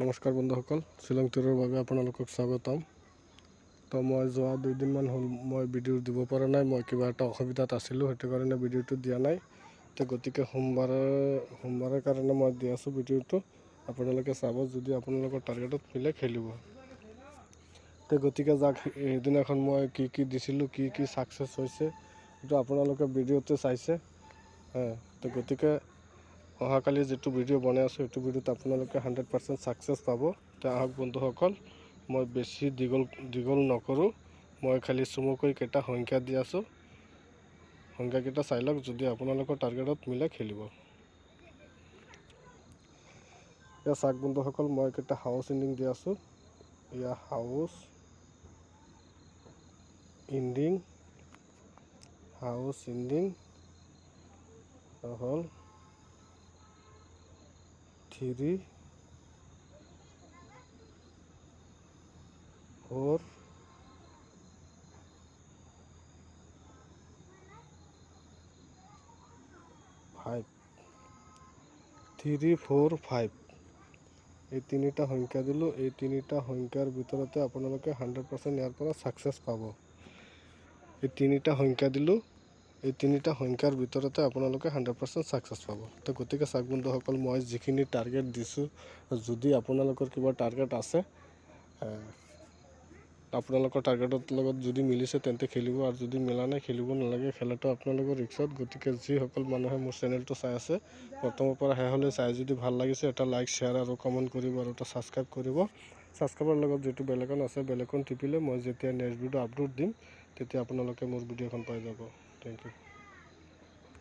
নমস্কাৰ বন্ধুসকল, শ্বিলং ট্যুৰৰ বাবে আপোনালোকক স্বাগতম। তো মই যোৱা 2 দিনমান হ'ল মই ভিডিঅ' দিব পৰা নাই। মই কিবা এটা অসুবিধাত আছিলোঁ, সেইটো কাৰণে ভিডিঅ'টো দিয়া নাই। তো গতিকে সোমবাৰৰ কাৰণে মই দি আছোঁ ভিডিঅ'টো। আপোনালোকে চাব, যদি আপোনালোকৰ টাৰ্গেটত মিলে খেলিব। তো গতিকে যাক সেইদিনাখন মই কি দিছিলোঁ, কি ছাকচেছ হৈছে, সেইটো আপোনালোকে ভিডিঅ'তে চাইছে। তো গতিকে অহাকালি যিটো ভিডিঅ' বনাই আছোঁ, সেইটো ভিডিঅ'ত আপোনালোকে 100% ছাকচেছ পাব। তো আহক বন্ধুসকল, মই বেছি দীঘল নকৰোঁ। মই খালি চমুকৈ কেইটা সংখ্যা দি আছোঁ, সংখ্যাকেইটা চাই লওক। যদি আপোনালোকৰ টাৰ্গেটত মিলে খেলিব। এয়া চাওক বন্ধুসকল, মই কেইটা হাউচ ইণ্ডিং দি আছোঁ। এয়া হাউচ ইণ্ডিং হ'ল 3, 4, 5, 3, 4, 5 এই তিনিটা সংখ্যা দিলোঁ। এই তিনিটা সংখ্যাৰ ভিতৰতে আপোনালোকে 100% ইয়াৰ পৰা ছাকচেছ পাব। এই তিনিটা সংখ্যা দিলোঁ, এই তিনিটা সংখ্যাৰ ভিতৰতে আপোনালোকে 100% ছাকচেছ পাব। তো গতিকে চাওক বন্ধুসকল, মই যিখিনি টাৰ্গেট দিছোঁ, যদি আপোনালোকৰ কিবা টাৰ্গেট আছে, আপোনালোকৰ টাৰ্গেটৰ লগত যদি মিলিছে তেন্তে খেলিব, আৰু যদি মিলা নাই খেলিব নালাগে। খেলাটো আপোনালোকৰ ৰিক্সত। গতিকে যিসকল মানুহে মোৰ চেনেলটো চাই আছে, প্ৰথমৰ পৰা শেষলৈ চাই, যদি ভাল লাগিছে এটা লাইক, শ্বেয়াৰ আৰু কমেণ্ট কৰিব, আৰু এটা ছাবস্ক্ৰাইব কৰিব। ছাবস্ক্ৰাইবৰ লগত যিটো বেলেকন আছে, বেলেকন টিপিলে মই যেতিয়া নেক্সট ভিডিঅ' আপলোড দিম, তেতিয়া আপোনালোকে মোৰ ভিডিঅ'খন পাই যাব। Thank U.